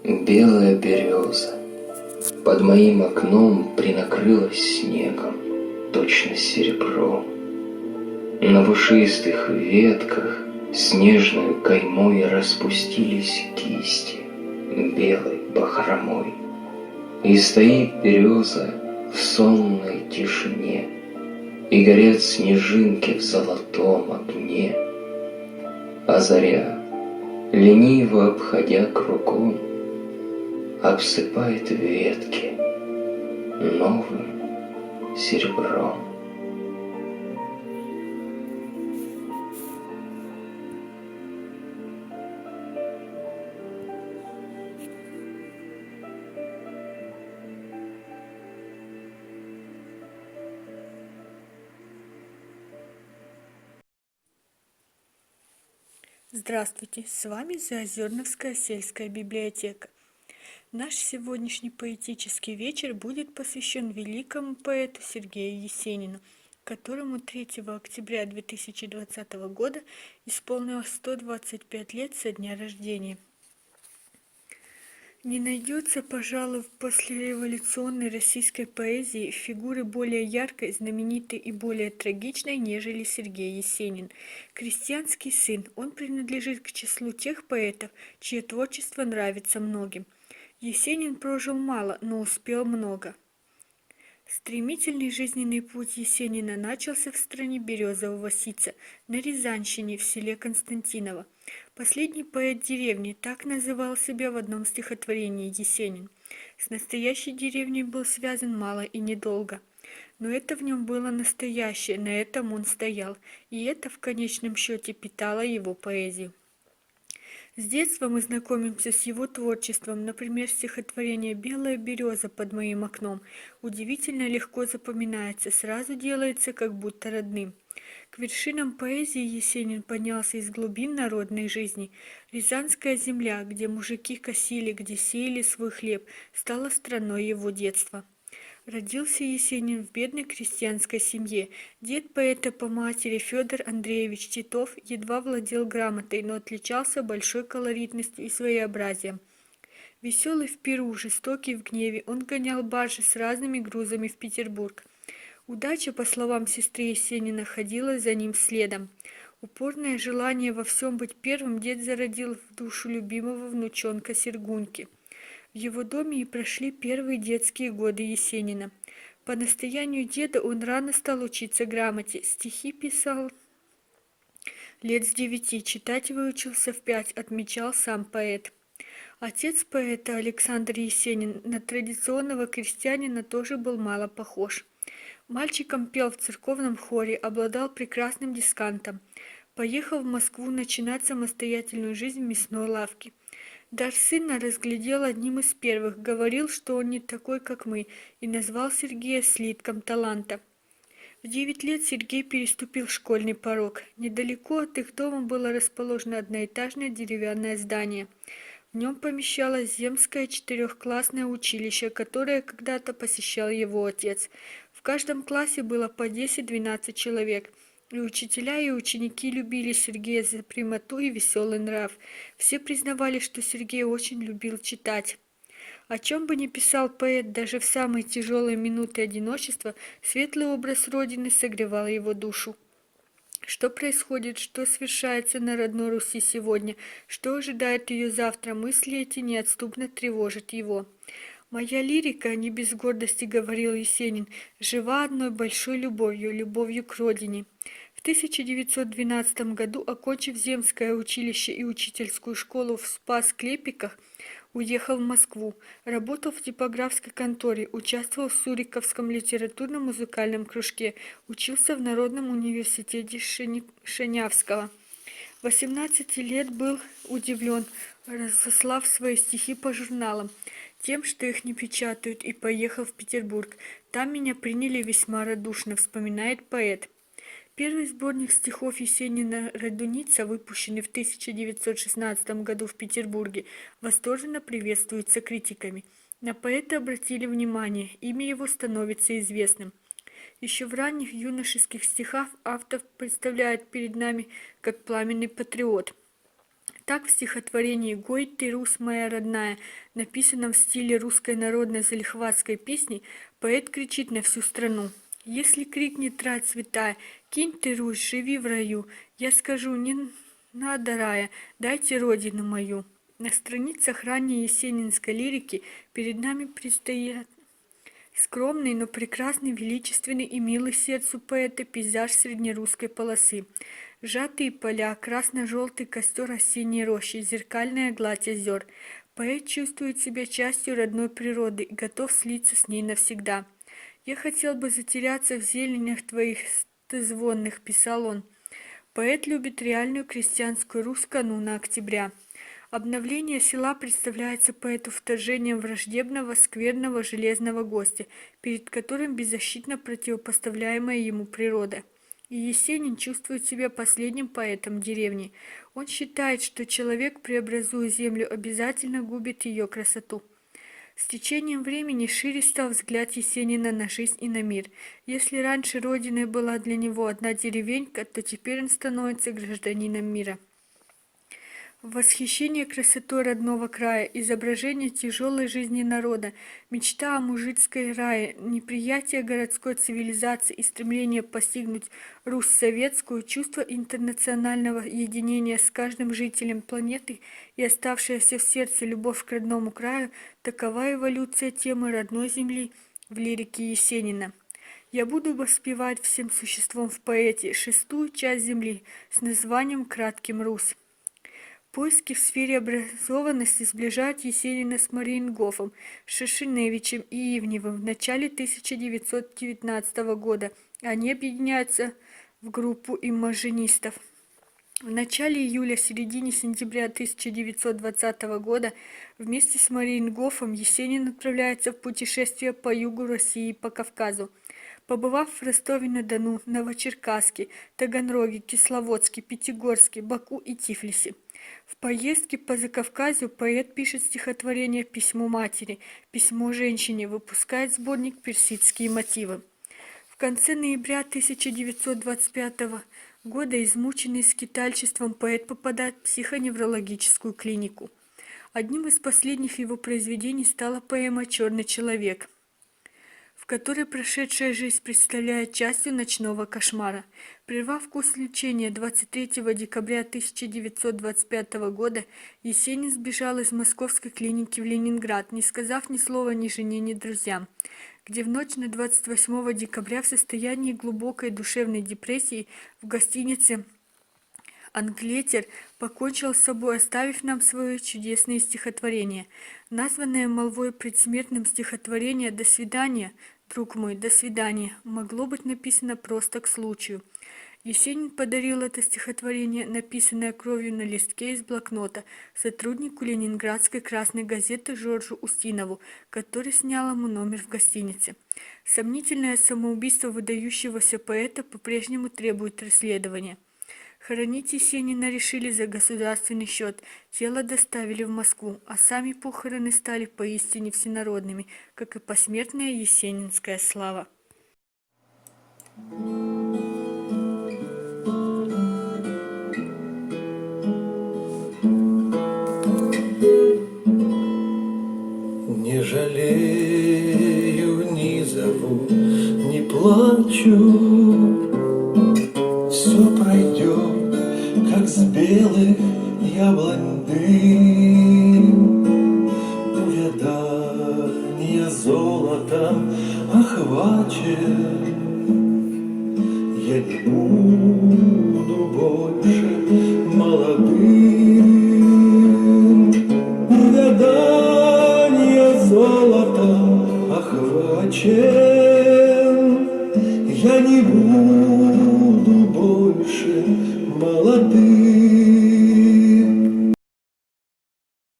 Белая береза под моим окном принакрылась снегом, точно серебро. На пушистых ветках снежной каймой распустились кисти белой бахромой. И стоит береза в сонной тишине, и горят снежинки в золотом огне. А заря, лениво обходя кругом, обсыпает ветки новым серебром. Здравствуйте, с вами Заозерновская сельская библиотека. Наш сегодняшний поэтический вечер будет посвящен великому поэту Сергею Есенину, которому 3 октября 2020 года исполнилось 125 лет со дня рождения. Не найдется, пожалуй, в послереволюционной российской поэзии фигуры более яркой, знаменитой и более трагичной, нежели Сергей Есенин. Крестьянский сын, он принадлежит к числу тех поэтов, чье творчество нравится многим. Есенин прожил мало, но успел много. Стремительный жизненный путь Есенина начался в стране березового сица, на Рязанщине, в селе Константиново. Последний поэт деревни, так называл себя в одном стихотворении Есенин. С настоящей деревней был связан мало и недолго. Но это в нем было настоящее, на этом он стоял, и это в конечном счете питало его поэзию. С детства мы знакомимся с его творчеством, например, стихотворение «Белая береза под моим окном» удивительно легко запоминается, сразу делается как будто родным. К вершинам поэзии Есенин поднялся из глубин народной жизни. Рязанская земля, где мужики косили, где сеяли свой хлеб, стала страной его детства. Родился Есенин в бедной крестьянской семье. Дед поэта по матери Федор Андреевич Титов едва владел грамотой, но отличался большой колоритностью и своеобразием. Веселый в пиру, жестокий в гневе, он гонял баржи с разными грузами в Петербург. Удача, по словам сестры Есенина, ходила за ним следом. Упорное желание во всем быть первым дед зародил в душу любимого внучонка Сергуньки. В его доме и прошли первые детские годы Есенина. По настоянию деда он рано стал учиться грамоте, стихи писал лет с 9, читать выучился в 5, отмечал сам поэт. Отец поэта Александр Есенин на традиционного крестьянина тоже был мало похож. Мальчиком пел в церковном хоре, обладал прекрасным дискантом. Поехал в Москву начинать самостоятельную жизнь в мясной лавке. Дар сына разглядел одним из первых, говорил, что он не такой, как мы, и назвал Сергея слитком таланта. В 9 лет Сергей переступил школьный порог. Недалеко от их дома было расположено одноэтажное деревянное здание. В нем помещалось земское 4-классное училище, которое когда-то посещал его отец. В каждом классе было по 10-12 человек. И учителя, и ученики любили Сергея за прямоту и веселый нрав. Все признавали, что Сергей очень любил читать. О чем бы ни писал поэт, даже в самые тяжелые минуты одиночества, светлый образ Родины согревал его душу. Что происходит, что совершается на родной Руси сегодня, что ожидает ее завтра, мысли эти неотступно тревожат его. «Моя лирика, не без гордости говорил Есенин, жива одной большой любовью, любовью к родине». В 1912 году, окончив земское училище и учительскую школу в Спас-Клепиках, уехал в Москву, работал в типографской конторе, участвовал в Суриковском литературно-музыкальном кружке, учился в Народном университете Шенявского. 18 лет был удивлен, разослав свои стихи по журналам, тем, что их не печатают, и поехал в Петербург. Там меня приняли весьма радушно, вспоминает поэт. Первый сборник стихов Есенина «Радуница», выпущенный в 1916 году в Петербурге, восторженно приветствуется критиками. На поэта обратили внимание, имя его становится известным. Еще в ранних юношеских стихах автор представляет перед нами как пламенный патриот. Так в стихотворении «Гой ты, Русь моя родная», написанном в стиле русской народной залихватской песни, поэт кричит на всю страну. «Если крикнет рать святая, кинь ты, Русь, живи в раю, я скажу, не надо рая, дайте родину мою». На страницах ранней есенинской лирики перед нами предстоят скромный, но прекрасный, величественный и милый сердцу поэта пейзаж среднерусской полосы. Сжатые поля, красно-желтый костер осенней рощи, зеркальная гладь озер. Поэт чувствует себя частью родной природы и готов слиться с ней навсегда. «Я хотел бы затеряться в зеленях твоих звонных», — писал он. Поэт любит реальную крестьянскую Русь кануна октября. Обновление села представляется поэту вторжением враждебного, скверного, железного гостя, перед которым беззащитно противопоставляемая ему природа. И Есенин чувствует себя последним поэтом деревни. Он считает, что человек, преобразуя землю, обязательно губит ее красоту. С течением времени шире стал взгляд Есенина на жизнь и на мир. Если раньше родиной была для него одна деревенька, то теперь он становится гражданином мира. Восхищение красотой родного края, изображение тяжелой жизни народа, мечта о мужицкой рае, неприятие городской цивилизации и стремление постигнуть Русь советскую, чувство интернационального единения с каждым жителем планеты и оставшаяся в сердце любовь к родному краю – такова эволюция темы родной земли в лирике Есенина. Я буду воспевать всем существом в поэте шестую часть земли с названием кратким «Русь». Поиски в сфере образованности сближают Есенина с Мариенгофом, Шишиневичем и Ивневым в начале 1919 года. Они объединяются в группу имажинистов. В начале июля-середине сентября 1920 года вместе с Мариенгофом Есенин отправляется в путешествие по югу России и по Кавказу. Побывав в Ростове-на-Дону, Новочеркасске, Таганроге, Кисловодске, Пятигорске, Баку и Тифлисе. В поездке по Закавказью поэт пишет стихотворение «Письмо матери», «Письмо женщине», выпускает сборник «Персидские мотивы». В конце ноября 1925 года, измученный скитальчеством, поэт попадает в психоневрологическую клинику. Одним из последних его произведений стала поэма «Черный человек», в которой прошедшая жизнь представляет частью ночного кошмара. Прервав курс лечения 23 декабря 1925 года, Есенин сбежал из московской клиники в Ленинград, не сказав ни слова ни жене, ни друзьям, где в ночь на 28 декабря в состоянии глубокой душевной депрессии в гостинице «Англетер» покончил с собой, оставив нам свои чудесные стихотворения. Названное молвой предсмертным стихотворение «До свидания, друг мой, до свидания» могло быть написано просто к случаю. Есенин подарил это стихотворение, написанное кровью на листке из блокнота, сотруднику ленинградской «Красной газеты» Жоржу Устинову, который снял ему номер в гостинице. Сомнительное самоубийство выдающегося поэта по-прежнему требует расследования. Хоронить Есенина решили за государственный счет, тело доставили в Москву, а сами похороны стали поистине всенародными, как и посмертная есенинская слава. Не жалею, не зову, не плачу. Все пройдет, как с белых яблонь дым. Увядания золотом охвачен. Я не буду больше молодым. Увядания золотом охвачен. Я не буду больше молодым.